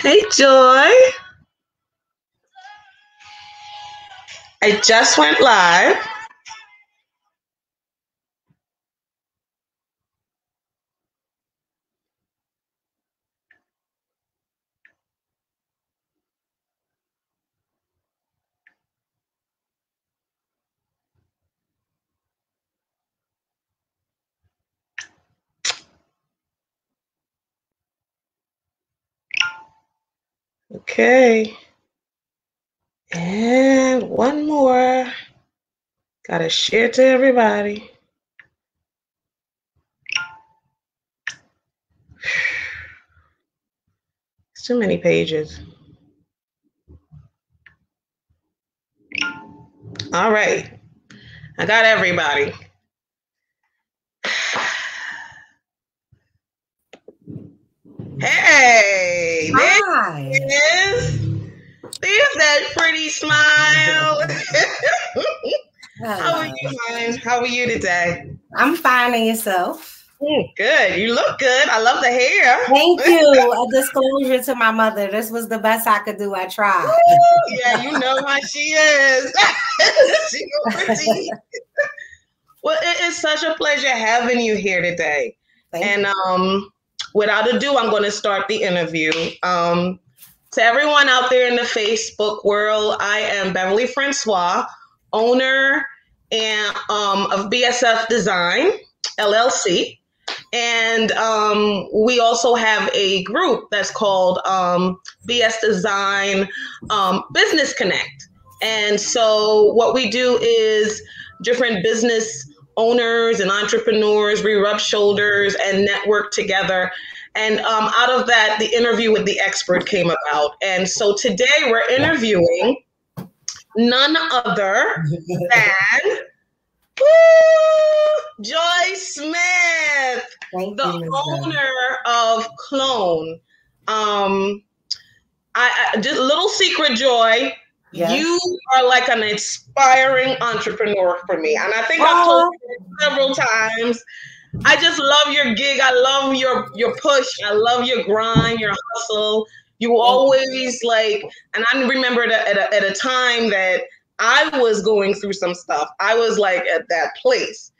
Hey, Joy. I just went live. Okay. And one more. Gotta share to everybody. It's too many pages. All right. I got everybody. Hey, there it is. There's that pretty smile. How are you, hon? How are you today? I'm fine, and yourself? Good. You look good. I love the hair. Thank you. A disclosure to my mother. This was the best I could do. I tried. Ooh, yeah, you know how she is. She's pretty. Well, it is such a pleasure having you here today. Thank you. Without ado, I'm going to start the interview. To everyone out there in the Facebook world, I am Beverly Francois, owner and of BSF Design LLC. And we also have a group that's called BS Design Business Connect. And so what we do is different business owners and entrepreneurs, we rub shoulders and network together. And out of that, the interview with the expert came about. And so today we're interviewing none other than Joi Smith, the owner of CLONE. I just a little secret, Joy. Yes. You are like an inspiring entrepreneur for me. And I think I've told you several times, I just love your gig. I love your push. I love your grind, your hustle. You always like, and I remember that at a time that I was going through some stuff. I was like at that place.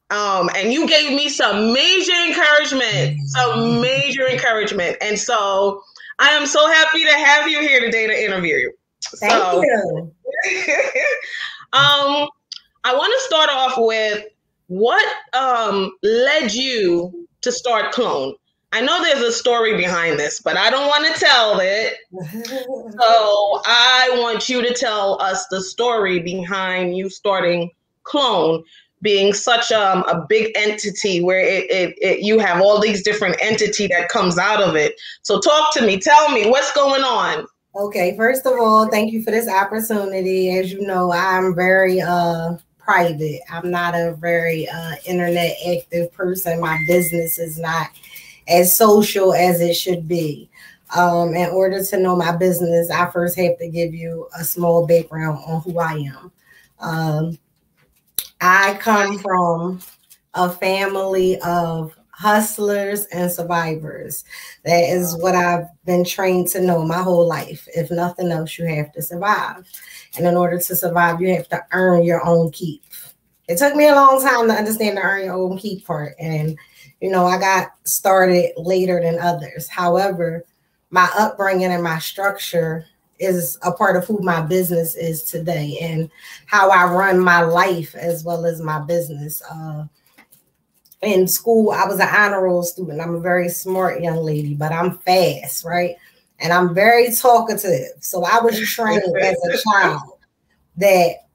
And you gave me some major encouragement. And so I am so happy to have you here today to interview you. Thank you. I want to start off with what led you to start CLONE? I know there's a story behind this, but I don't want to tell it. So I want you to tell us the story behind you starting CLONE, being such a big entity where you have all these different entities that comes out of it. So talk to me. Tell me what's going on. Okay, first of all, thank you for this opportunity. As you know, I'm very private. I'm not a very internet active person. My business is not as social as it should be. In order to know my business, I first have to give you a small background on who I am. I come from a family of hustlers and survivors. That is what I've been trained to know my whole life. If nothing else, you have to survive. And in order to survive, you have to earn your own keep. It took me a long time to understand the earn your own keep part. And, you know, I got started later than others. However, my upbringing and my structure is a part of who my business is today and how I run my life as well as my business. In school, I was an honor roll student. I'm a very smart young lady, but I'm fast, right? And I'm very talkative. So I was trained as a child that,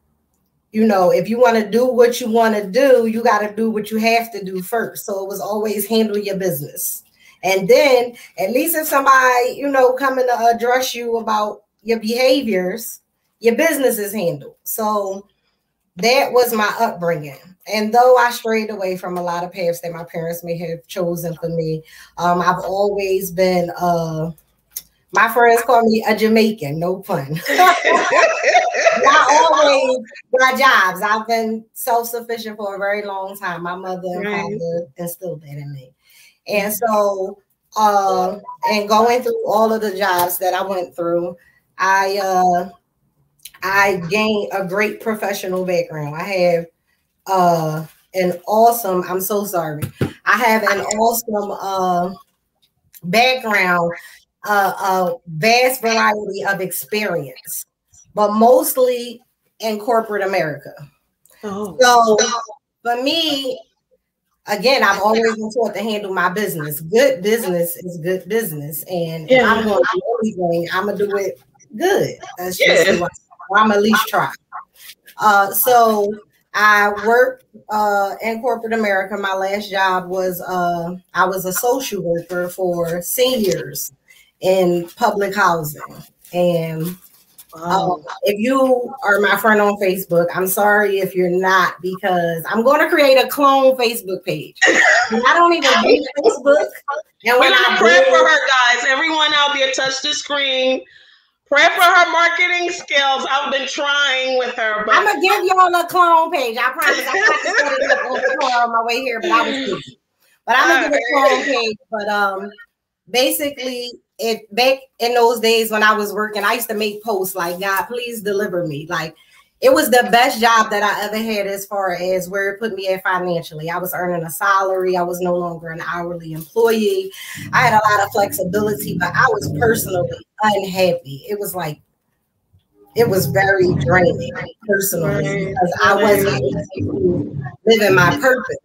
you know, if you want to do what you want to do, you got to do what you have to do first. So it was always handle your business. And then at least if somebody, you know, coming to address you about your behaviors, your business is handled. So that was my upbringing. And though I strayed away from a lot of paths that my parents may have chosen for me, I've always been, my friends call me a Jamaican, no pun. I always got jobs. I've been self-sufficient for a very long time. My mother and father instilled that in me. And so And going through all of the jobs that I went through, I gained a great professional background. I have an awesome, I'm so sorry. I have an awesome background, a vast variety of experience, but mostly in corporate America. Oh. So for me, again, I've always been taught to handle my business. Good business is good business. And if I'm going to do anything, I'm going to do it good. That's just the way I'm at least try. So I worked in corporate America. My last job was I was a social worker for seniors in public housing. And if you are my friend on Facebook, I'm sorry if you're not, because I'm going to create a clone Facebook page. I don't even do Facebook. And we're going to pray for her, guys. Everyone out there, touch the screen. Pray for her marketing skills. I've been trying with her. But I'm going to give y'all a clone page. I promise. I got to set it up on the car on my way here, but I was busy. But I'm going to give a clone page. But basically, back in those days when I was working, I used to make posts like, God, please deliver me. Like, it was the best job that I ever had as far as where it put me at financially. I was earning a salary. I was no longer an hourly employee. I had a lot of flexibility, but I was personally unhappy. It was like, it was very draining personally because I wasn't able to live in my purpose.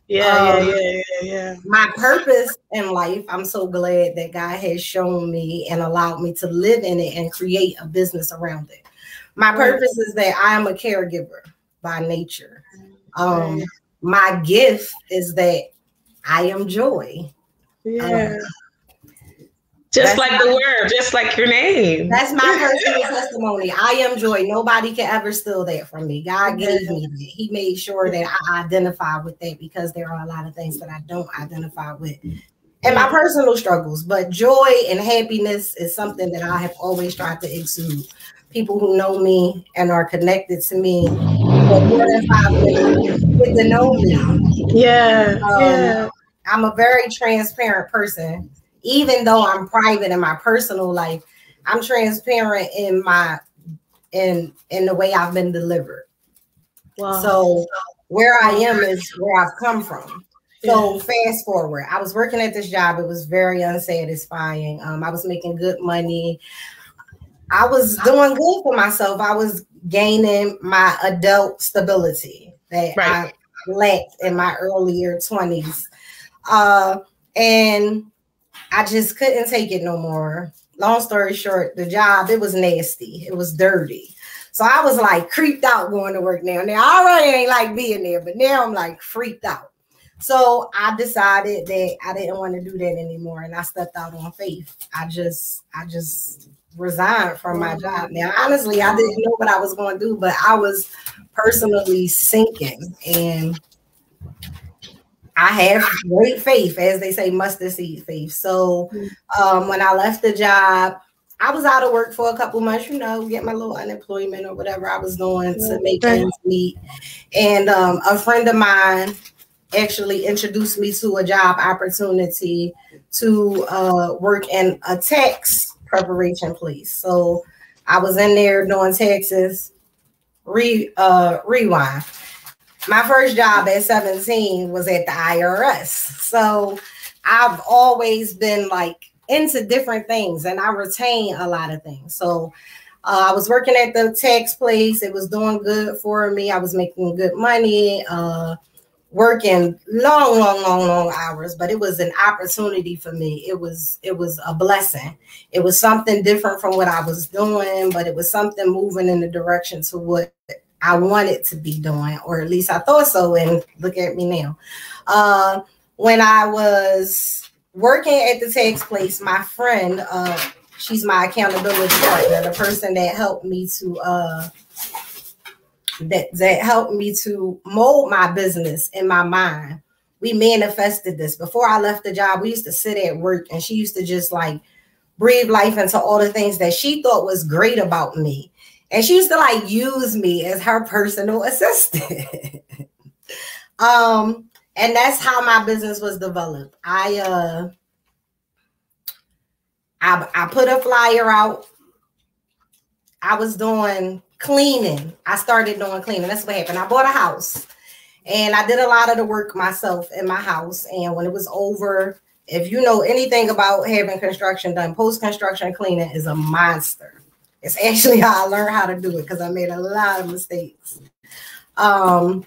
Yeah. My purpose in life, I'm so glad that God has shown me and allowed me to live in it and create a business around it. My purpose is that I am a caregiver by nature. My gift is that I am joy. Just like the word, just like your name. That's my personal testimony. I am joy. Nobody can ever steal that from me. God gave me that. He made sure that I identify with that, because there are a lot of things that I don't identify with in my personal struggles. But joy and happiness is something that I have always tried to exude. People who know me and are connected to me for more than 5 minutes get to know me. I'm a very transparent person. Even though I'm private in my personal life, I'm transparent in my in the way I've been delivered. So where I am is where I've come from. So fast forward, I was working at this job. It was very unsatisfying. I was making good money. I was doing good for myself. I was gaining my adult stability that I lacked in my earlier 20s. And I just couldn't take it no more. Long story short, the job, it was nasty. It was dirty. So I was like creeped out going to work now. Now I already ain't like being there, but now I'm like freaked out. So I decided that I didn't want to do that anymore. And I stepped out on faith. I just resigned from my job. Now, honestly, I didn't know what I was going to do, but I was personally sinking. And I have great faith, as they say, mustard seed faith. So when I left the job, I was out of work for a couple months, get my little unemployment or whatever I was doing to make ends meet. And a friend of mine actually introduced me to a job opportunity to work in a tax preparation place. So I was in there doing taxes. Rewind. My first job at 17 was at the IRS. So I've always been like into different things, and I retain a lot of things. So I was working at the tax place. It was doing good for me. I was making good money, working long hours, but it was an opportunity for me. It was a blessing. It was something different from what I was doing, but it was something moving in the direction to what I wanted to be doing, or at least I thought so. And look at me now. When I was working at the tax place, my friend, she's my accountability partner, the person that helped me to that helped me to mold my business in my mind. We manifested this. Before I left the job, we used to sit at work, and she used to just like breathe life into all the things that she thought was great about me. And she used to like use me as her personal assistant. And that's how my business was developed. I I put a flyer out. I was doing cleaning. I started doing cleaning. That's what happened. I bought a house and I did a lot of the work myself in my house. And when it was over, if you know anything about having construction done, post-construction cleaning is a monster. It's actually how I learned how to do it because I made a lot of mistakes. And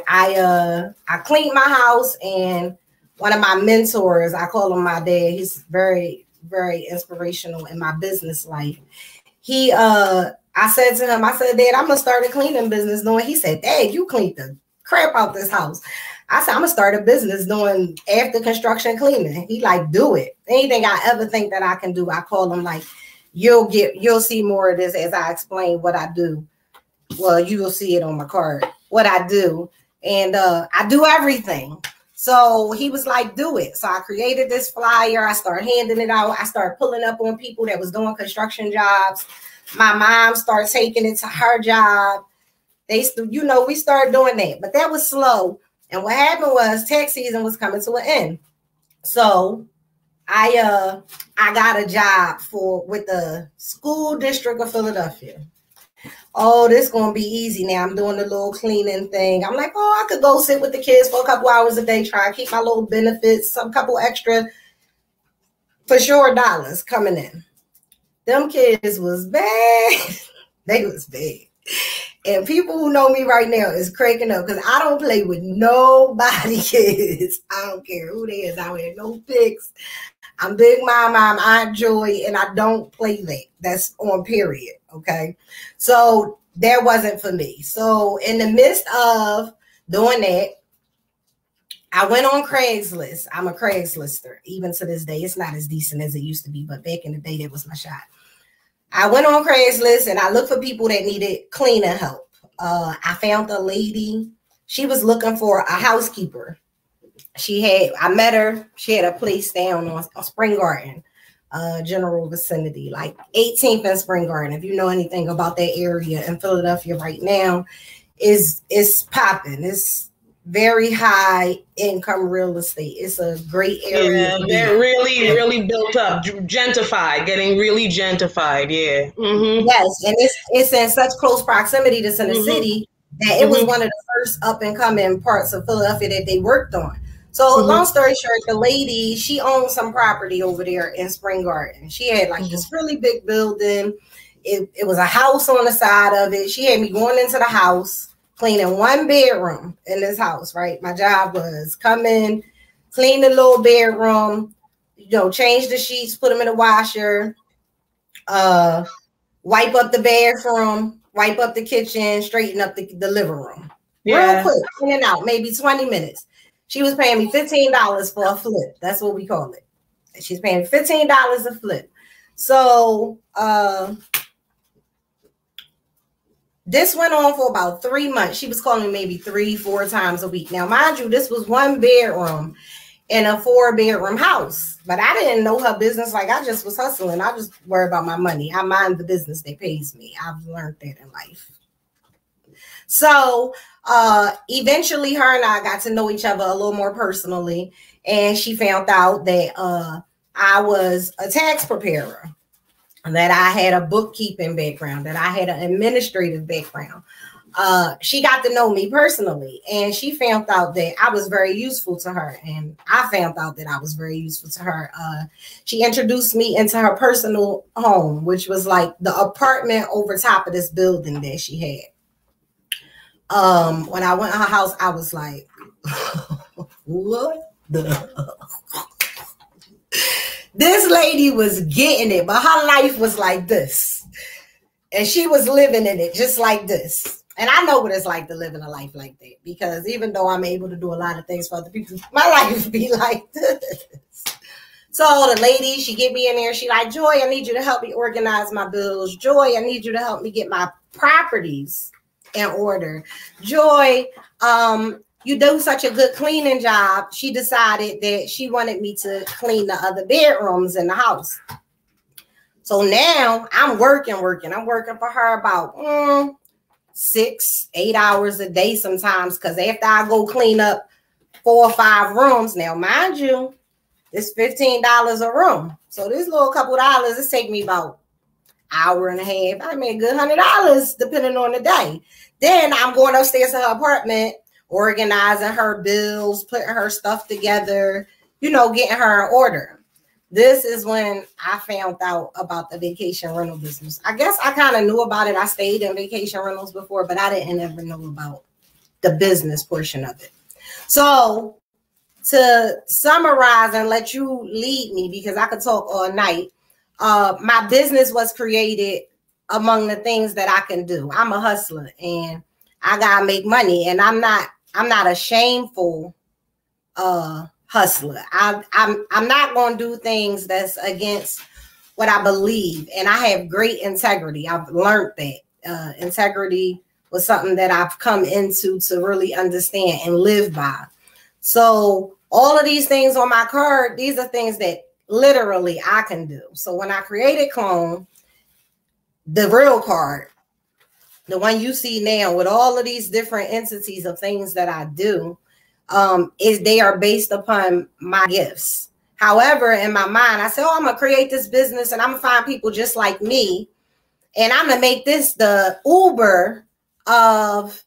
I cleaned my house, and one of my mentors, I call him my dad. He's very, very inspirational in my business life. I said to him, I said, Dad, I'm gonna start a cleaning business doing. He said, Dad, you cleaned the crap out this house. I said, I'm gonna start a business doing after construction cleaning. He like, do it. Anything I ever think that I can do, I call him like, you'll see more of this as I explain what I do. Well, you will see it on my card, what I do. And I do everything. So he was like, do it. So I created this flyer. I started handing it out. I started pulling up on people that was doing construction jobs. My mom started taking it to her job. We started doing that, but that was slow. And what happened was tax season was coming to an end. So I got a job with the school district of Philadelphia. Oh, this is going to be easy now. I'm doing the little cleaning thing. I'm like, oh, I could go sit with the kids for a couple hours a day, try and keep my little benefits, some couple extra for sure dollars coming in. Them kids was bad. They was bad. And people who know me right now is cracking up because I don't play with nobody kids. I don't care who they is out here. No pics. I'm Big Mama, I'm Aunt Joi, and I don't play that. That's on period, okay? So that wasn't for me. So in the midst of doing that, I went on Craigslist. I'm a Craigslister. Even to this day, it's not as decent as it used to be, but back in the day, that was my shot. I went on Craigslist and I looked for people that needed cleaning help. I found a lady. She was looking for a housekeeper. I met her. She had a place down on Spring Garden, general vicinity, like 18th and Spring Garden. If you know anything about that area in Philadelphia right now, it's popping. It's very high income real estate. It's a great area. Yeah, they're really built up, gentrified, getting really gentrified. Yeah. Mm-hmm. Yes, and it's in such close proximity to Center City that it was one of the first up and coming parts of Philadelphia that they worked on. So long story short, the lady, she owned some property over there in Spring Garden. She had like this really big building. It was a house on the side of it. She had me going into the house, cleaning one bedroom in this house, right? My job was come in, clean the little bedroom, change the sheets, put them in the washer, wipe up the bathroom, wipe up the kitchen, straighten up the living room. Yeah. Real quick, in and out, maybe 20 minutes. She was paying me $15 for a flip. That's what we call it. She's paying $15 a flip. So this went on for about 3 months. She was calling maybe 3-4 times a week. Now, mind you, this was one bedroom in a 4-bedroom house. But I didn't know her business. Like, I just was hustling. I just worry about my money. I mind the business that pays me. I've learned that in life. So eventually her and I got to know each other a little more personally. And she found out that I was a tax preparer, that I had a bookkeeping background, that I had an administrative background. She got to know me personally, and she found out that I was very useful to her, and I found out that I was very useful to her. She introduced me into her personal home, which was like the apartment over top of this building that she had. When I went to her house, I was like, what the? This lady was getting it, but her life was like this. And she was living in it just like this. And I know what it's like to live in a life like that, because even though I'm able to do a lot of things for other people, my life be like this. So the lady, she get me in there. She like, Joi, I need you to help me organize my bills. Joi, I need you to help me get my properties in order. Joi, you do such a good cleaning job. She decided that she wanted me to clean the other bedrooms in the house. So now I'm working. I'm working for her about 6-8 hours a day sometimes, because after I go clean up 4 or 5 rooms, now mind you, it's $15 a room. So this little couple dollars, it take me about hour and a half. I made a good $100 depending on the day. Then I'm going upstairs to her apartment, organizing her bills, putting her stuff together, you know, getting her in order. This is when I found out about the vacation rental business. I guess I kind of knew about it. I stayed in vacation rentals before, but I didn't ever know about the business portion of it. So to summarize and let you lead me, because I could talk all night, my business was created among the things that I can do. I'm a hustler and I gotta make money, and I'm not a shameful hustler. I'm not going to do things that's against what I believe, and I have great integrity. I've learned that integrity was something that I've come into to really understand and live by. So all of these things on my card, these are things that literally I can do. So when I created Clone, the real card, the one you see now with all of these different entities of things that I do, they are based upon my gifts. However, in my mind, I said, oh, I'm gonna create this business and I'm gonna find people just like me, and I'm gonna make this the Uber of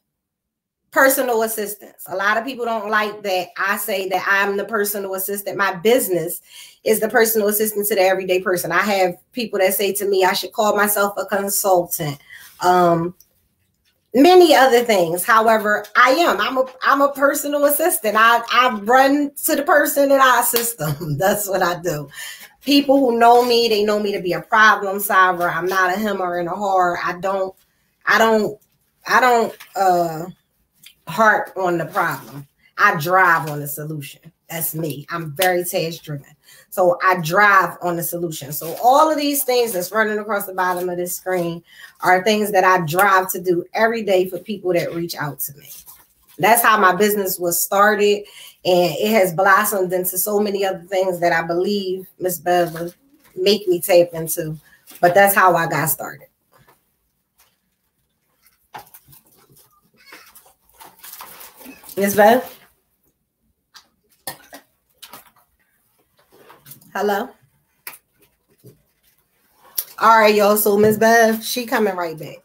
personal assistance. A lot of people don't like that I say that I'm the personal assistant. My business is the personal assistant to the everyday person. I have people that say to me, I should call myself a consultant. Many other things. However, I'm a personal assistant. I run to the person and I assist them. That's what I do. People who know me, they know me to be a problem solver. I'm not a him or in a horror. I don't harp on the problem. I drive on the solution. That's me. I'm very task driven. So I drive on the solution. So all of these things that's running across the bottom of this screen are things that I drive to do every day for people that reach out to me. That's how my business was started. And it has blossomed into so many other things that I believe Miss Bev make me tap into. But that's how I got started. Miss Bev? Hello? All right, y'all. So Miss Bev, she coming right back,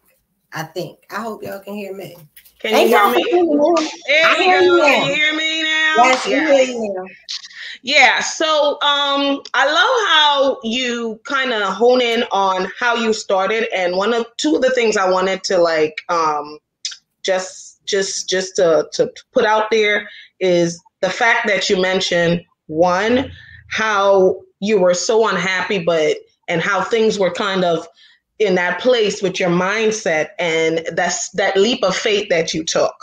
I think. I hope y'all can hear me. Can you hear me? There you go. Can you hear me now? Yes, you hear you now. Yeah, so I love how you kind of hone in on how you started, and two of the things I wanted to like just to put out there is the fact that you mentioned, one, how you were so unhappy, and how things were kind of in that place with your mindset, and that's that leap of faith that you took,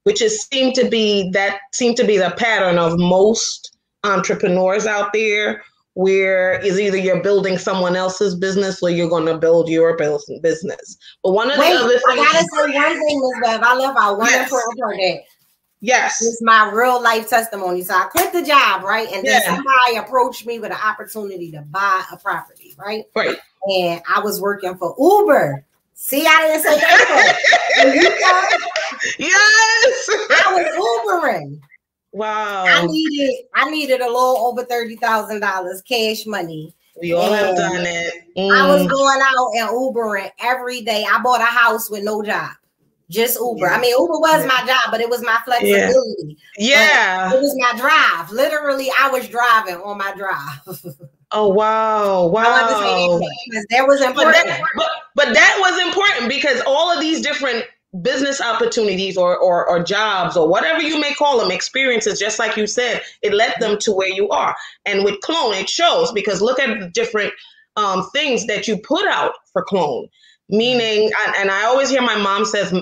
which seemed to be the pattern of most entrepreneurs out there, where is either you're building someone else's business or you're going to build your business. But one of the other things, I gotta say one thing, Ms. Bev. I left out one important part that. Yes. It's my real life testimony. So I quit the job, right? And then somebody approached me with an opportunity to buy a property, right? Right. And I was working for Uber. See, I didn't say that. Yes. I was Ubering. Wow. I needed a little over $30,000 cash money. We all have done it. I was going out and Ubering every day. I bought a house with no job. Just Uber. I mean, Uber was my job, but it was my flexibility. Yeah. It was my drive. Literally, I was driving on my drive. Oh, wow. Wow. I want to say that because that was important. But that was important because all of these different business opportunities or jobs or whatever you may call them, experiences, just like you said, it led them to where you are. And with Clone, it shows, because look at the different things that you put out for Clone. Meaning, and I always hear my mom says,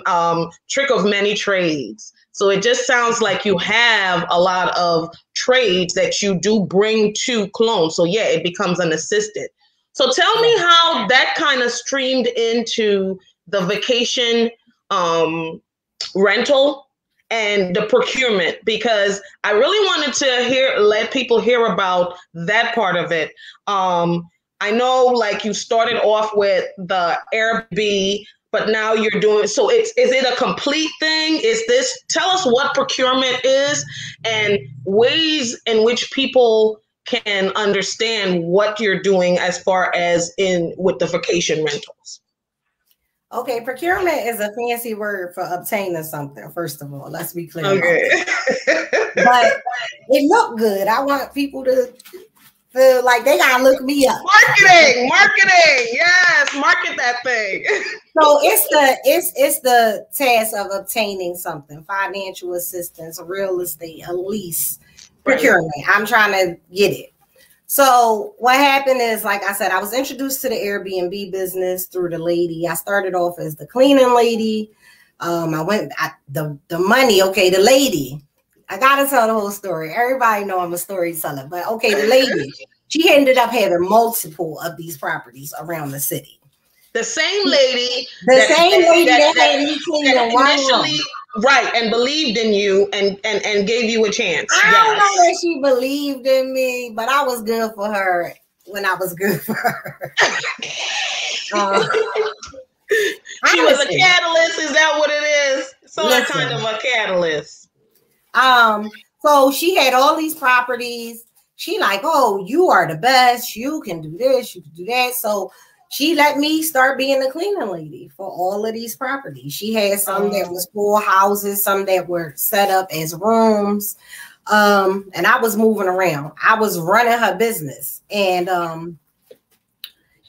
trick of many trades. So it just sounds like you have a lot of trades that you do bring to Clone. So yeah, it becomes an assistant. So tell me how that kind of streamed into the vacation rental and the procurement, because I really wanted to let people hear about that part of it. I know, like, you started off with the Airbnb, but now you're doing, so is it a complete thing? Tell us what procurement is and ways in which people can understand what you're doing as far as with the vacation rentals. Okay, procurement is a fancy word for obtaining something, first of all. Let's be clear. Okay. But it looked good. I want people to feel like they gotta look me up. Marketing, yes, market that thing. So it's the task of obtaining something, financial assistance, real estate, a lease, procurement. I'm trying to get it. So what happened is, like I said, I was introduced to the Airbnb business through the lady. I started off as the cleaning lady. The money. Okay, the lady. I gotta tell the whole story. Everybody know I'm a storyteller, but okay, the lady. She ended up having multiple of these properties around the city. The same lady. That had me cleaning one room. Right, and believed in you and gave you a chance. I don't know that she believed in me, but I was good for her when I was good for her. She was a catalyst. Is that what it is? Some kind of a catalyst. So she had all these properties. She like, oh, you are the best. You can do this. You can do that. So she let me start being the cleaning lady for all of these properties. She had some that was full houses, some that were set up as rooms. And I was moving around. I was running her business. And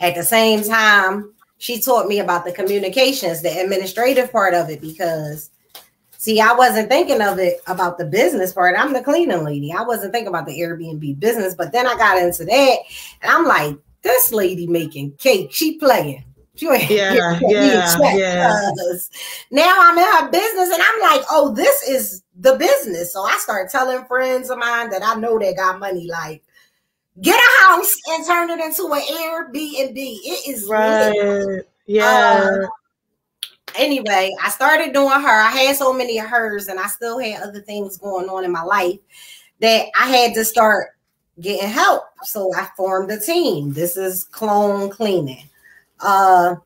at the same time, she taught me about the communications, the administrative part of it, because see, I wasn't thinking of it about the business part. I'm the cleaning lady. I wasn't thinking about the Airbnb business, but then I got into that and I'm like, this lady making cake. She playing. She ain't yeah. Now I'm in her business and I'm like, oh, this is the business. So I start telling friends of mine that I know that got money, like, get a house and turn it into an Airbnb. It is right. lit. Yeah. Anyway, I started doing her. I had so many of hers and I still had other things going on in my life that I had to start getting help. So I formed a team. This is Clone Cleaning. I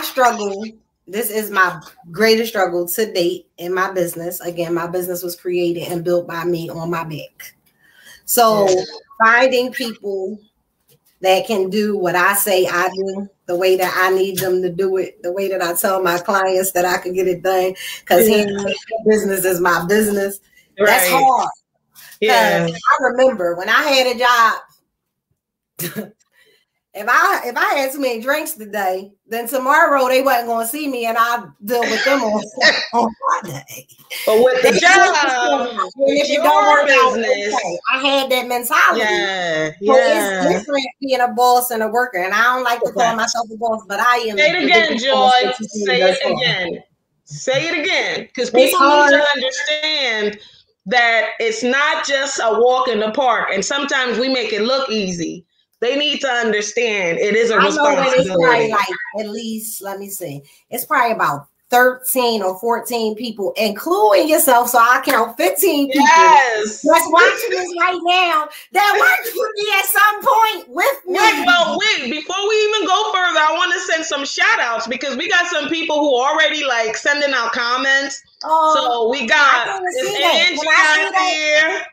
struggle. This is my greatest struggle to date in my business. Again, my business was created and built by me on my back. So finding people that can do what I say I do, the way that I need them to do it, the way that I tell my clients that I can get it done, because business is my business. Right. That's hard. Yeah. I remember when I had a job, if I had too many drinks today, then tomorrow they wasn't going to see me and I'll deal with them on Friday. But with the job, if it don't work out, okay. I had that mentality. Yeah. So it's different being a boss and a worker. And I don't like to call myself a boss, but I am. Say it again, Joy. Say it again. Say it again. Because people need to understand that it's not just a walk in the park. And sometimes we make it look easy. They need to understand it is a responsibility. It's probably like, at least, let me see, it's probably about 13 or 14 people, including yourself. So I count 15 people that's watching this right now that worked with me at some point with me. Wait, before we even go further, I want to send some shout outs because we got some people who already like sending out comments. So we got Miss Angie out here.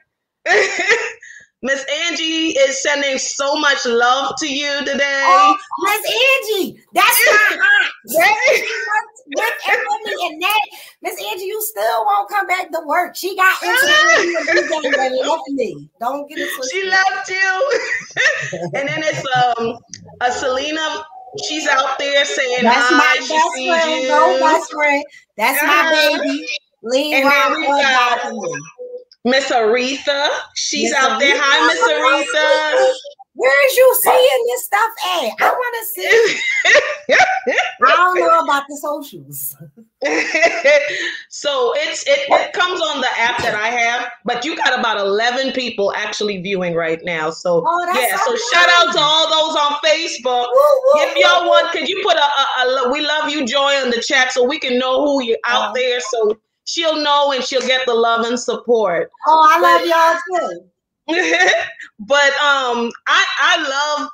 Miss Angie is sending so much love to you today. Oh, Miss Angie, that's not hot. And that, Miss Angie, you still won't come back to work. She got into the and left me. Don't get it twisted. She left you. And then it's a Selena. She's out there saying that's hi. My best friend. No best friend. That's my baby. Lean around. Miss Aretha, she's out there. Hi, Miss Aretha. Where is you seeing this stuff at? I want to see. I don't know about the socials. So it comes on the app that I have, but you got about 11 people actually viewing right now. So so shout out to all those on Facebook. If y'all want, could you put a we love you, Joy, in the chat so we can know who you're out there, so she'll know and she'll get the love and support. Oh, I love y'all too. But I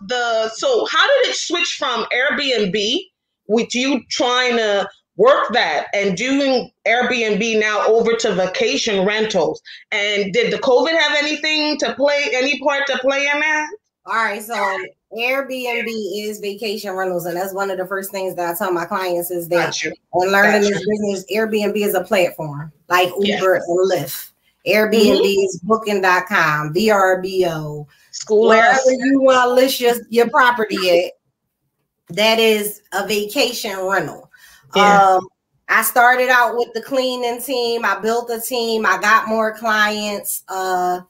love so how did it switch from Airbnb with you trying to work that and doing Airbnb now over to vacation rentals. And did the COVID have any part to play in that? All right, so Airbnb is vacation rentals, and that's one of the first things that I tell my clients is that when learning this business, Airbnb is a platform like Uber and Lyft. Airbnb is booking.com, VRBO, wherever you want to list your property at, that is a vacation rental. Yeah. I started out with the cleaning team. I built a team. I got more clients. I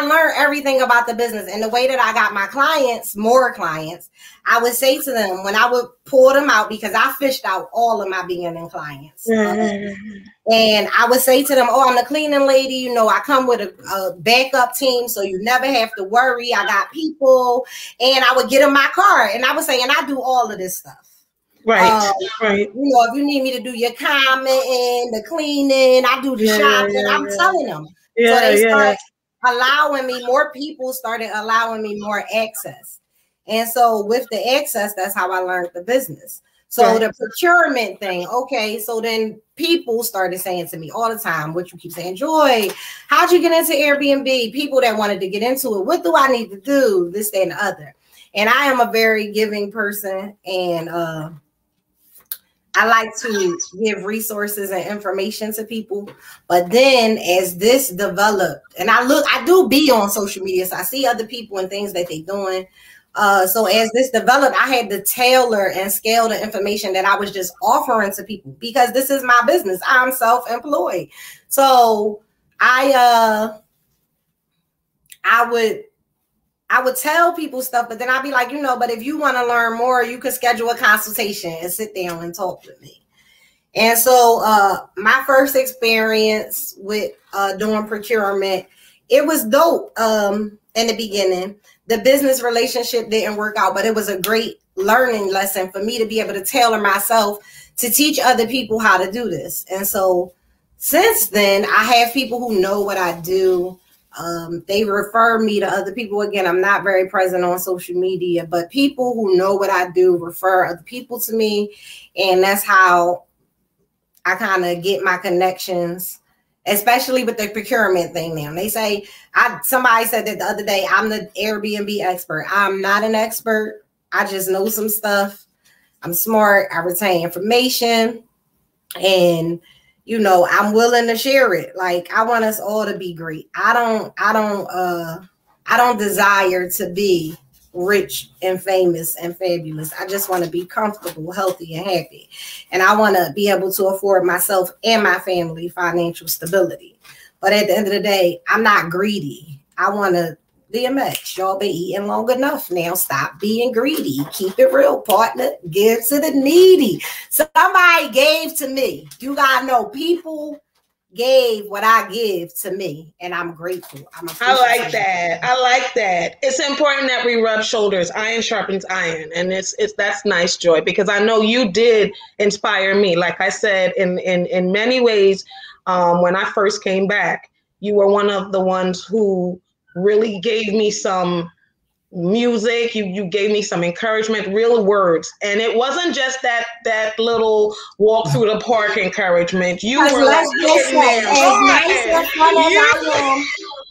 learned everything about the business, and the way that I got my clients, more clients, I would say to them when I would pull them out, because I fished out all of my beginning clients. And I would say to them, oh, I'm the cleaning lady. You know, I come with a backup team, so you never have to worry. I got people. And I would get in my car and I would say, and I do all of this stuff. Right. You know, if you need me to do your commenting, the cleaning, I do the shopping, I'm telling them. So they start allowing me, more people started allowing me more access. And so with the access, that's how I learned the business. So the procurement thing, okay, so then people started saying to me all the time, what you keep saying, Joy, how'd you get into Airbnb? People that wanted to get into it, what do I need to do? This, that, and the other. And I am a very giving person, and I like to give resources and information to people. But then as this developed, and I do be on social media, so I see other people and things that they're doing. So as this developed, I had to tailor and scale the information that I was just offering to people, because this is my business. I'm self-employed. So I would tell people stuff, but then I'd be like, you know, but if you want to learn more, you could schedule a consultation and sit down and talk with me. And so my first experience with doing procurement, it was dope in the beginning. The business relationship didn't work out, but it was a great learning lesson for me to be able to tailor myself to teach other people how to do this. And so since then, I have people who know what I do. They refer me to other people. Again, I'm not very present on social media, but people who know what I do refer other people to me. And that's how I kind of get my connections, especially with the procurement thing now. They say, somebody said that the other day, I'm the Airbnb expert. I'm not an expert. I just know some stuff. I'm smart. I retain information. And, you know, I'm willing to share it. Like, I want us all to be great. I don't desire to be rich and famous and fabulous. I just want to be comfortable, healthy, and happy. And I want to be able to afford myself and my family financial stability. But at the end of the day, I'm not greedy. I want to DMX. Y'all been eating long enough now. Stop being greedy. Keep it real, partner. Give to the needy. Somebody gave to me. You gotta know, people gave what I give to me, and I'm grateful. I like that. I like that. It's important that we rub shoulders. Iron sharpens iron, and that's nice, Joy, because I know you did inspire me. Like I said, in many ways, when I first came back, you were one of the ones who really gave me some music. You gave me some encouragement, real words. And it wasn't just that little walk through the park encouragement. You were like,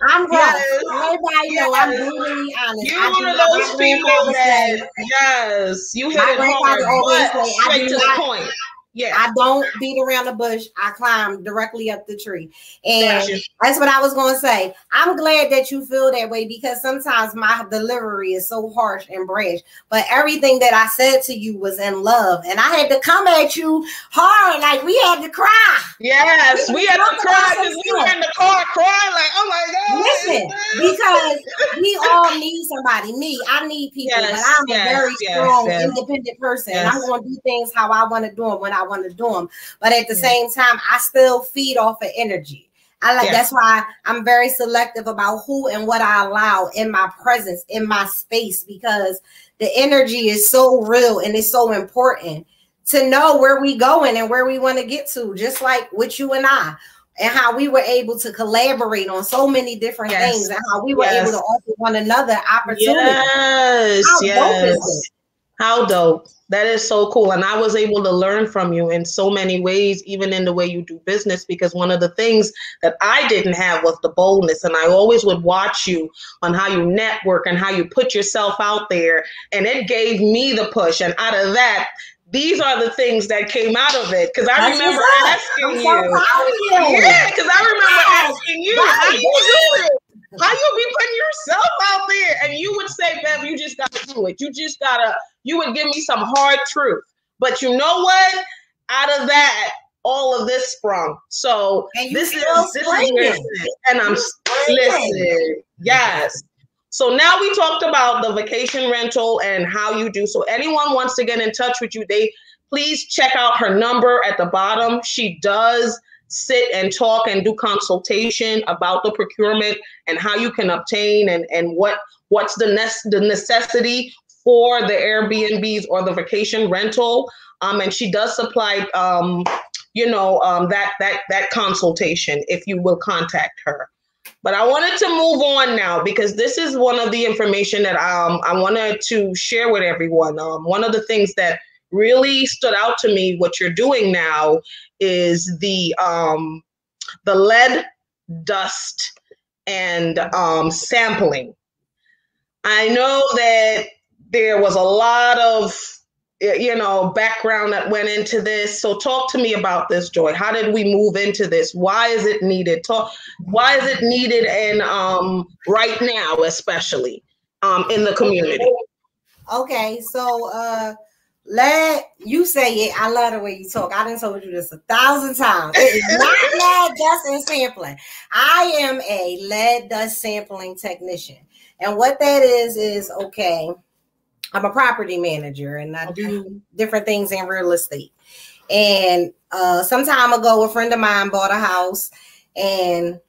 I'm gross. Everybody know I'm brutally honest. You're one of those people that, yes, you hit it hard, but straight to the point. Yeah, I don't beat around the bush. I climb directly up the tree. And that's what I was going to say. I'm glad that you feel that way, because sometimes my delivery is so harsh and brash. But everything that I said to you was in love. And I had to come at you hard. Like, we had to cry. Yes, we had to cry because we were in the car crying like, oh my God. Listen, because we all need somebody. I need people. But I'm a very strong, independent person. And I'm going to do things how I want to do them when I want to do them. But at the same time, I still feed off of energy. That's why I'm very selective about who and what I allow in my presence, in my space, because the energy is so real and it's so important to know where we going and where we want to get to, just like with you and I, and how we were able to collaborate on so many different things, and how we were able to offer one another opportunities. Yes. How dope. That is so cool. And I was able to learn from you in so many ways, even in the way you do business, because one of the things that I didn't have was the boldness. And I always would watch you on how you network and how you put yourself out there. And it gave me the push. And out of that, these are the things that came out of it. Because I remember asking you. Yeah, because I remember asking you, how you do it? How you be putting yourself out there? And you would say, Bev, you just got to do it. You would give me some hard truth. But you know what? Out of that, all of this sprung. So this is where it is. And I'm listening. Yes. So now we talked about the vacation rental and how you do. So anyone wants to get in touch with you, please check out her number at the bottom. She does sit and talk and do consultation about the procurement and how you can obtain and what's the necessity for the Airbnbs or the vacation rental. And she does supply, that consultation if you will contact her. But I wanted to move on now because this is one of the information that I wanted to share with everyone. One of the things that really stood out to me, what you're doing now, is the lead dust and sampling. I know that there was a lot of background that went into this. So talk to me about this, Joi. How did we move into this? Why is it needed? Why is it needed, and right now, especially in the community? Okay, so you say it. I love the way you talk. I done told you this 1,000 times. It is not lead dust and sampling. I am a lead dust sampling technician. And what that is okay, I'm a property manager and I do different things in real estate. And some time ago, a friend of mine bought a house, and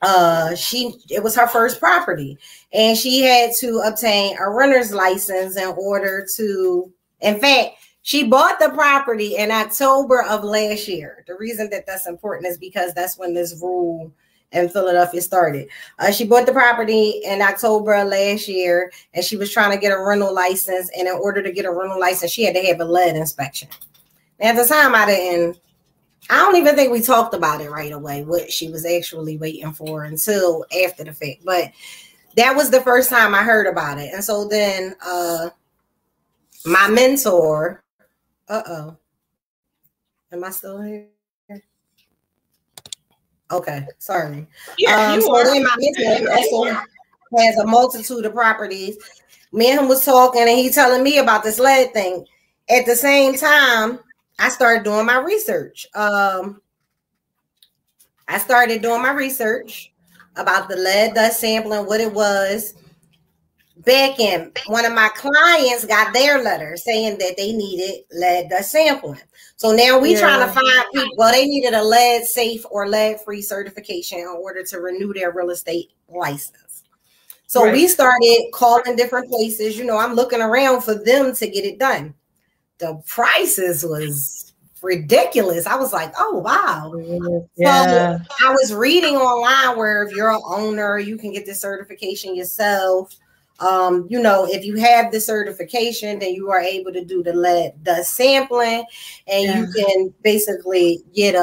it was her first property, and she had to obtain a renter's license in order to, in fact, she bought the property in October of last year. The reason that that's important is because that's when this rule in Philadelphia started. She bought the property in October of last year, and she was trying to get a rental license. And in order to get a rental license, she had to have a lead inspection. At the time, I don't even think we talked about it right away, what she was actually waiting for, until after the fact. But that was the first time I heard about it. And so then my mentor, am I still here? Okay, sorry. Yeah, so then my mentor also has a multitude of properties. Me and him was talking, and he telling me about this lead thing. At the same time, I started doing my research. I started doing my research about the lead dust sampling, what it was. Back in, one of my clients got their letter saying that they needed lead dust sampling. So now we trying to find people. Well, they needed a lead safe or lead free certification in order to renew their real estate license. So we started calling different places. I'm looking around for them to get it done. The prices was ridiculous. I was like, oh, wow. Yeah. So I was reading online where if you're an owner, you can get the certification yourself. If you have the certification, then you are able to do the lead dust sampling, and you can basically get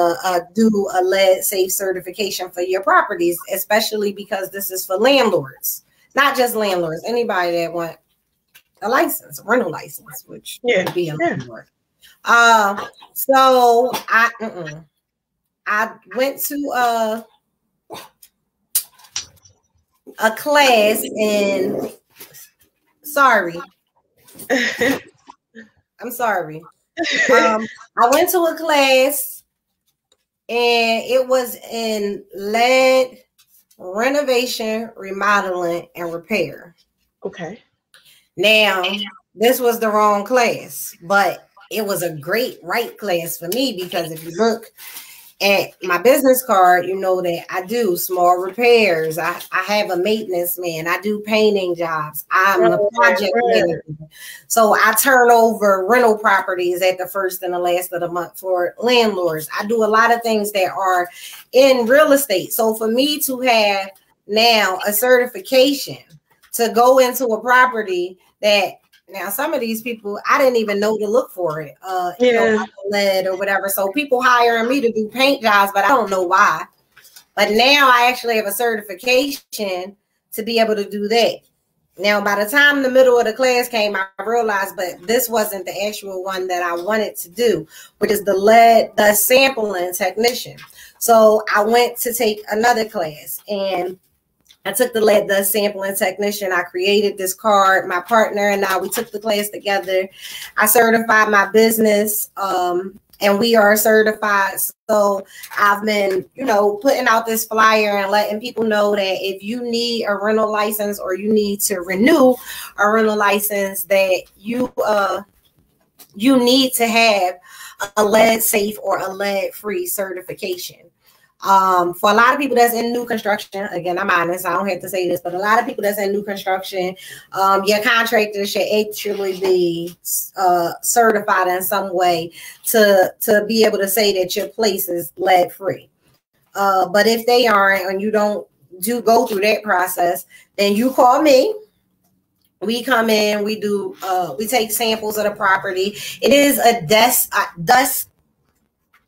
do a lead safe certification for your properties, especially because this is for landlords, not just landlords, anybody that want a license, a rental license, which would be a landlord. So I went to a class in. I'm sorry. I went to a class, and it was in lead renovation, remodeling, and repair. Okay. Now, this was the wrong class, but it was a great class for me, because if you look at my business card, you know that I do small repairs. I have a maintenance man. I do painting jobs. I'm a project manager. So I turn over rental properties at the first and the last of the month for landlords. I do a lot of things that are in real estate. So for me to have now a certification to go into a property that Now, some of these people, I didn't even know to look for it, Yeah. like lead or whatever. So people hiring me to do paint jobs, but I don't know why. But now I actually have a certification to be able to do that. Now, by the time the middle of the class came, I realized, but this wasn't the actual one that I wanted to do, which is the lead dust sampling technician. So I went to take another class, and I took the lead dust sampling technician. I created this card. My partner and I, we took the class together. I certified my business, and we are certified. So I've been, putting out this flyer and letting people know that if you need a rental license or you need to renew a rental license, that you need to have a lead safe or a lead free certification. For a lot of people that's in new construction, again, I'm honest, I don't have to say this, but a lot of people that's in new construction, your contractor should actually be certified in some way to be able to say that your place is lead free. But if they aren't, and you don't go through that process, then you call me. We come in, we take samples of the property. It is a dust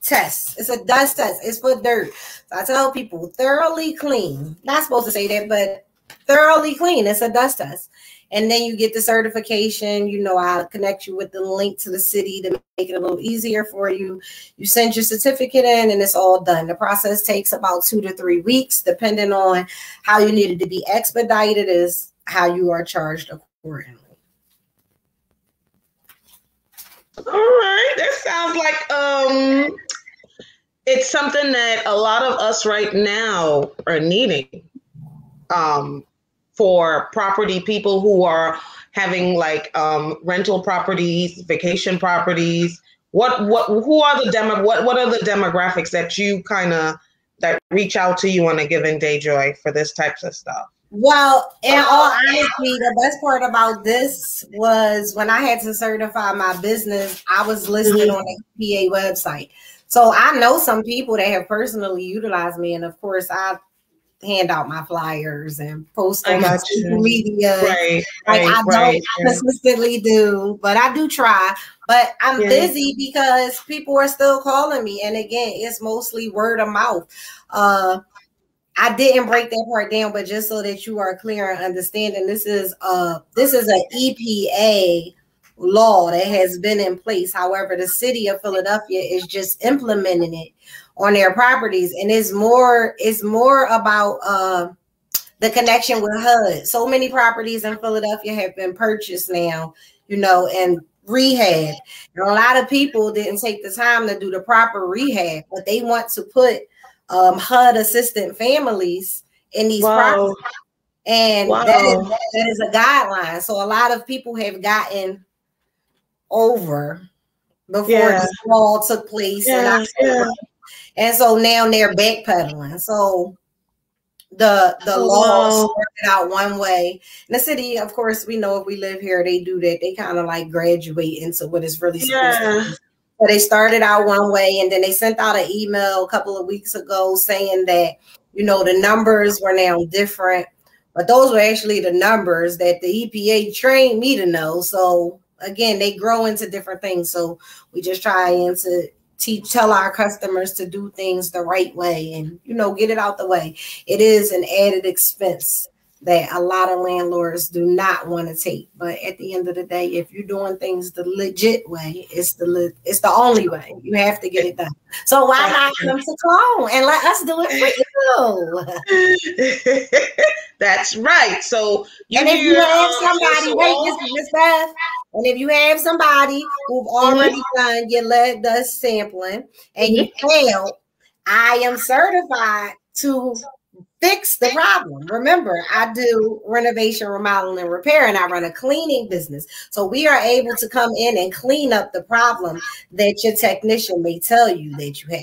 test. It's a dust test. It's for dirt. So I tell people thoroughly clean. Not supposed to say that, but thoroughly clean. It's a dust test. And then you get the certification. I'll connect you with the link to the city to make it a little easier for you. You send your certificate in and it's all done. The process takes about 2 to 3 weeks, depending on how you need it to be expedited is how you are charged accordingly. All right. That sounds like it's something that a lot of us right now are needing for property people who are having like rental properties, vacation properties. Who are the demographics that you that reach out to you on a given day, Joi, for this types of stuff? Well, in all honesty, the best part about this was when I had to certify my business, I was listed on the EPA website. So I know some people that have personally utilized me. And of course, I hand out my flyers and post on my social media. Right, I don't consistently do, but I do try. But I'm busy because people are still calling me. And again, it's mostly word of mouth. I didn't break that part down, but just so that you are clear and understanding, this is an EPA law that has been in place. However, the city of Philadelphia is just implementing it on their properties, and it's more about the connection with HUD. So many properties in Philadelphia have been purchased now, and rehab. And a lot of people didn't take the time to do the proper rehab, but they want to put HUD assistant families in these properties, and that is a guideline. So a lot of people have gotten over before this law took place, and so now they're backpedaling. So the law started out one way. In the city, of course, we know if we live here, they do that. They kind of like graduate into what is really supposed to be. So they started out one way, and then they sent out an email a couple of weeks ago saying that, the numbers were now different. But those were actually the numbers that the EPA trained me to know. So again, they grow into different things. So we just trying to tell our customers to do things the right way and, get it out the way. It is an added expense that a lot of landlords do not want to take. But at the end of the day, if you're doing things the legit way, it's the only way. You have to get it done. So why not come to Clone and let us do it for you? That's right. So if you have somebody, and if you have somebody who've already done your lead dust sampling and you failed, I am certified to fix the problem. Remember, I do renovation, remodeling, and repair, and I run a cleaning business. So we are able to come in and clean up the problem that your technician may tell you that you have.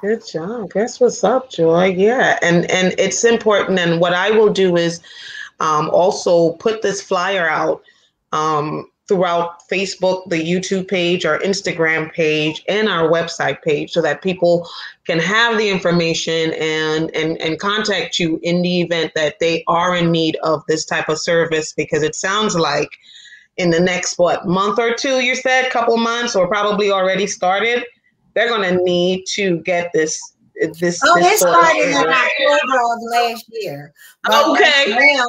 Good job. That's what's up, Joi. Yeah. And it's important. And what I will do is also put this flyer out throughout Facebook, the YouTube page, our Instagram page, and our website page so that people can have the information and contact you in the event that they are in need of this type of service, because it sounds like in the next, what, month or two, you said, couple months, or probably already started, they're going to need to get this it started in October of last year. But okay. Now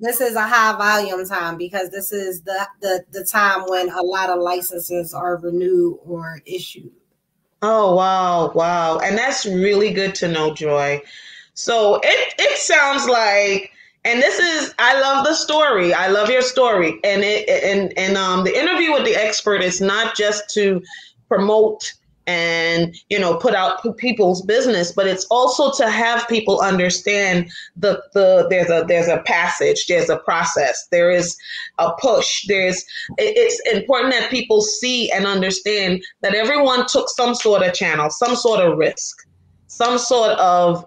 this is a high volume time, because this is the time when a lot of licenses are renewed or issued. Oh, wow. And that's really good to know, Joy. So it sounds like, and this is, I love the story. I love your story. And the interview with the expert is not just to promote and, put out people's business, but it's also to have people understand there's a passage, there's a process, there is a push, it's important that people see and understand that everyone took some sort of channel, some sort of risk, some sort of,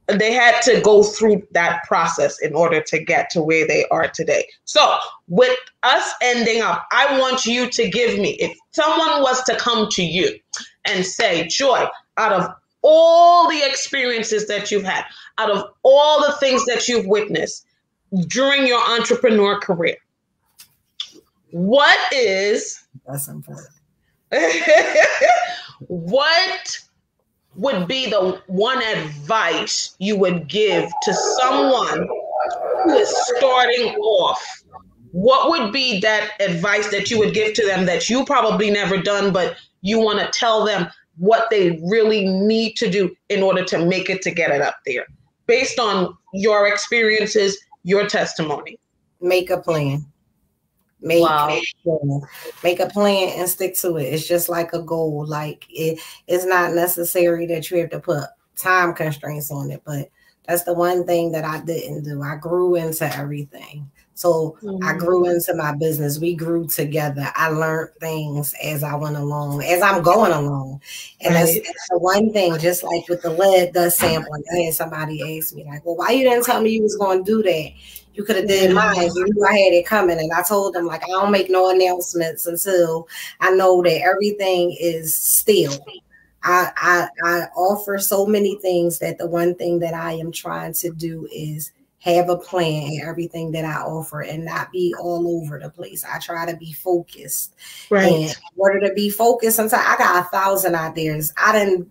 they had to go through that process in order to get to where they are today. So with us ending up, I want you to give me, if someone was to come to you and say, Joy, out of all the experiences that you've had, out of all the things that you've witnessed during your entrepreneur career, what is, that's important. What would be the one advice you would give to someone who is starting off? What would be that advice that you would give to them that you probably never done, but you want to tell them what they really need to do in order to make it, to get it up there, based on your experiences, your testimony? Make a plan. Make a plan and stick to it. It's just like a goal. Like it's not necessary that you have to put time constraints on it, but that's the one thing that I didn't do. I grew into everything. So I grew into my business. We grew together. I learned things as I went along, as I'm going along. And that's the one thing, just like with the lead dust sampling. I had somebody ask me, like, well, why you didn't tell me you was going to do that? You could have did mine. You knew I had it coming. And I told them, like, I don't make no announcements until I know that everything is still. I offer so many things that the one thing that I am trying to do is have a plan in everything that I offer and not be all over the place. I try to be focused. Right. And in order to be focused, sometimes I got 1,000 ideas. I didn't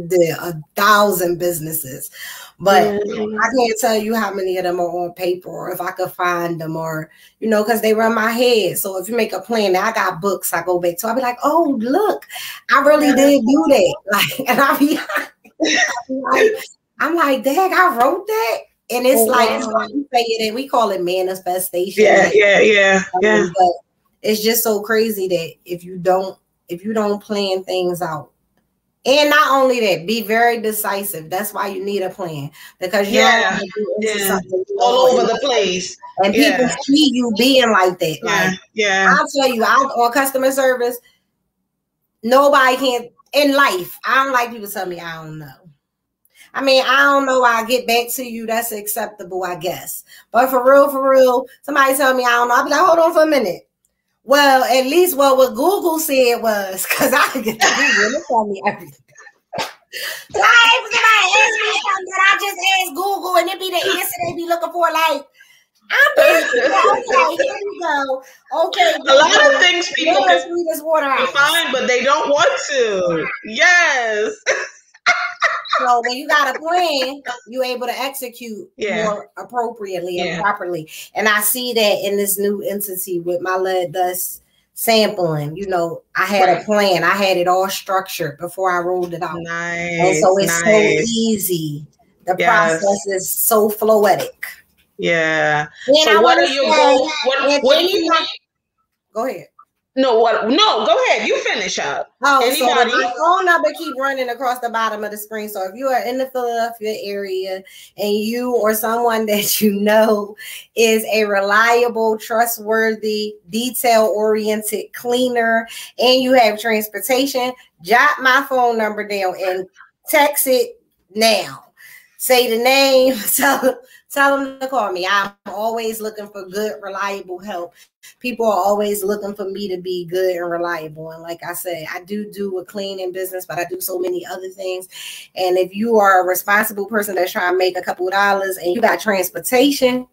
do 1,000 businesses, but I can't tell you how many of them are on paper, or if I could find them, or, because they run my head. So if you make a plan, now I got books I go back to, I'll be like, oh, look, I really did do that. Like, and I'm like, dang, I wrote that. And it's you say it, and we call it manifestation. Yeah. But it's just so crazy that if you don't plan things out, and not only that, be very decisive. That's why you need a plan, because you're all over the place, and people see you being like that. I'll tell you, on customer service, nobody can in life. I don't like people tell me I don't know. I mean, I don't know. I'll get back to you. That's acceptable, I guess. But for real, somebody tell me I don't know. I'll be like, hold on for a minute. Well, at least what Google said was, because I can get to Google and tell me everything. So somebody ask me something that I just asked Google, and it be the answer they be looking for. Like, I'm busy. Okay, here we go. Okay. A lot of things people can find, but they don't want to. Yes. So when you got a plan, you're able to execute more appropriately and properly. And I see that in this new entity with my lead dust sampling. I had a plan. I had it all structured before I rolled it out. Nice. And so it's so easy. The process is so floetic. Yeah. And so what are your goals? What do you want? Go ahead. No, go ahead. You finish up. Anybody? So my phone number keep running across the bottom of the screen. So if you are in the Philadelphia area and you or someone that you know is a reliable, trustworthy, detail-oriented cleaner, and you have transportation, jot my phone number down and text it now. Say the name, tell them to call me. I'm always looking for good, reliable help. People are always looking for me to be good and reliable. And like I said, I do a cleaning business, but I do so many other things. And if you are a responsible person that's trying to make a couple of dollars and you got transportation,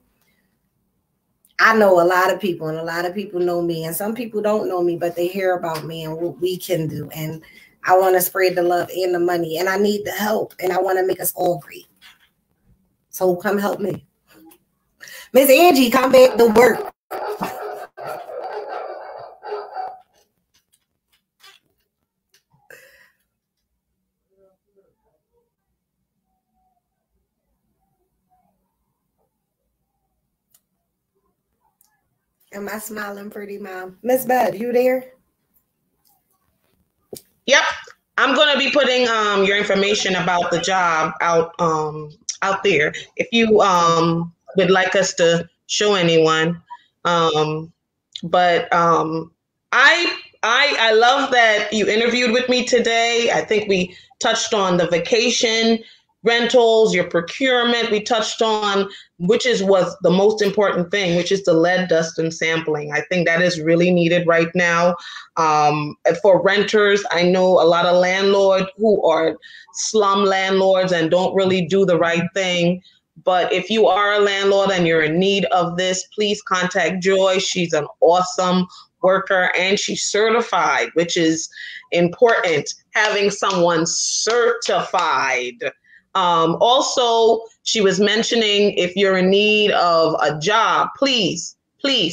I know a lot of people, and a lot of people know me, and some people don't know me, but they hear about me and what we can do. And I want to spread the love and the money, and I need the help, and I want to make us all great. So come help me. Miss Angie, come back to work. Am I smiling pretty, Mom? Miss Bud, you there? Yep. I'm going to be putting your information about the job out there. If you would like us to show anyone. I love that you interviewed with me today. I think we touched on the vacation rentals, your procurement. We touched on was the most important thing, which is the lead, dust, and sampling. I think that is really needed right now. For renters, I know a lot of landlords who are slum landlords and don't really do the right thing. But if you are a landlord and you're in need of this, please contact Joi. She's an awesome worker and she's certified, which is important, having someone certified. Also, she was mentioning if you're in need of a job, please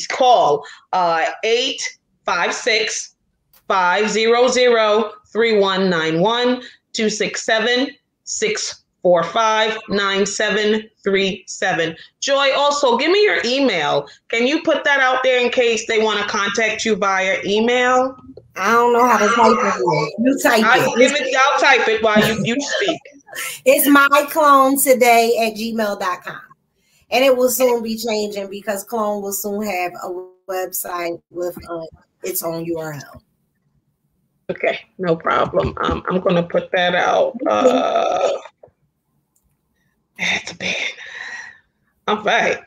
call 856-500-3191, 267-645-9737. Joi, also give me your email. Can you put that out there in case they want to contact you via email? I don't know how to type it. You type it. I'll type it while you speak. It's myclonetoday@gmail.com. And it will soon be changing because Clone will soon have a website with its own URL. Okay, no problem. I'm going to put that out. That's bad. All right.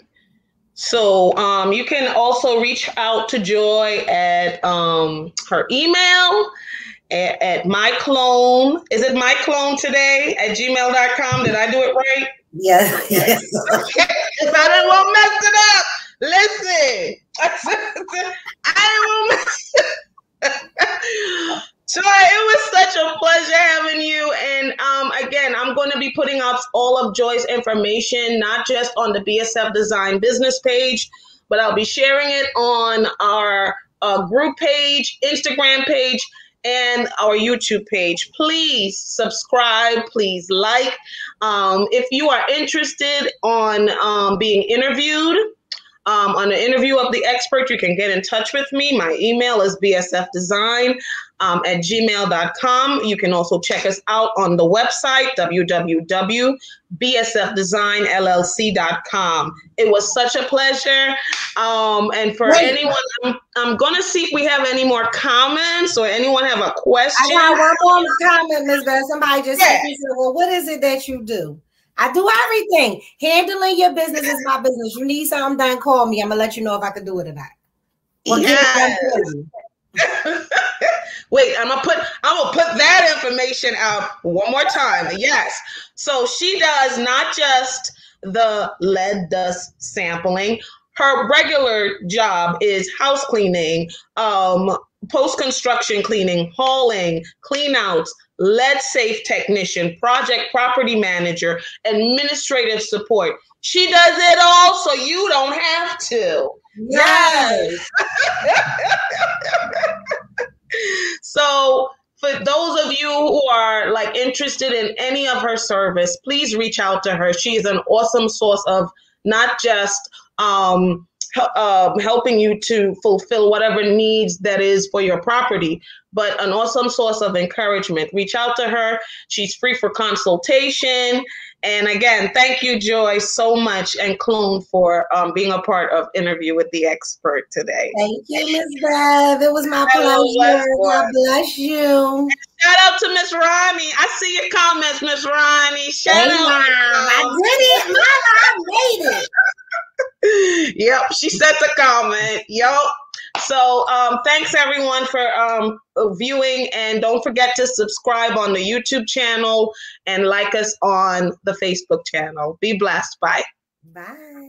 So you can also reach out to Joi at her email at myclone. Is it myclonetoday@gmail.com? Did I do it right? Yes. Okay. If I didn't want to mess it up, listen. I didn't want to mess it up. Joi, it was such a pleasure having you. And again, I'm going to be putting out all of Joi's information, not just on the BSF Design business page, but I'll be sharing it on our group page, Instagram page, and our YouTube page. Please subscribe, please like. If you are interested on being interviewed, on the interview of the expert, you can get in touch with me. My email is bsfdesign@gmail.com. You can also check us out on the website, www.bsfdesignllc.com. It was such a pleasure. And for anyone, I'm going to see if we have any more comments or anyone have a question. I got one more comment, Ms. Beth. Somebody just said, well, what is it that you do? I do everything. Handling your business is my business. You need something done, call me. I'm going to let you know if I can do it or not. Well, Wait, I'm gonna put that information out one more time. Yes. So she does not just the lead dust sampling. Her regular job is house cleaning, post-construction cleaning, hauling, cleanouts, lead safe technician, project property manager, administrative support. She does it all, so you don't have to. Yes. So for those of you who are like interested in any of her service, please reach out to her. She is an awesome source of not just helping you to fulfill whatever needs that is for your property, but an awesome source of encouragement. Reach out to her. She's free for consultation. And again, thank you, Joi, so much, and Clone for being a part of Interview with the Expert today. Thank you, Ms. Bev. It was my pleasure. God bless you. Shout out to Miss Ronnie. I see your comments, Miss Ronnie. Shout out. Mom. I did it. Mama, I made it. Yep, she sent a comment. Yep. So thanks everyone for viewing, and don't forget to subscribe on the YouTube channel and like us on the Facebook channel. Be blessed. Bye. Bye.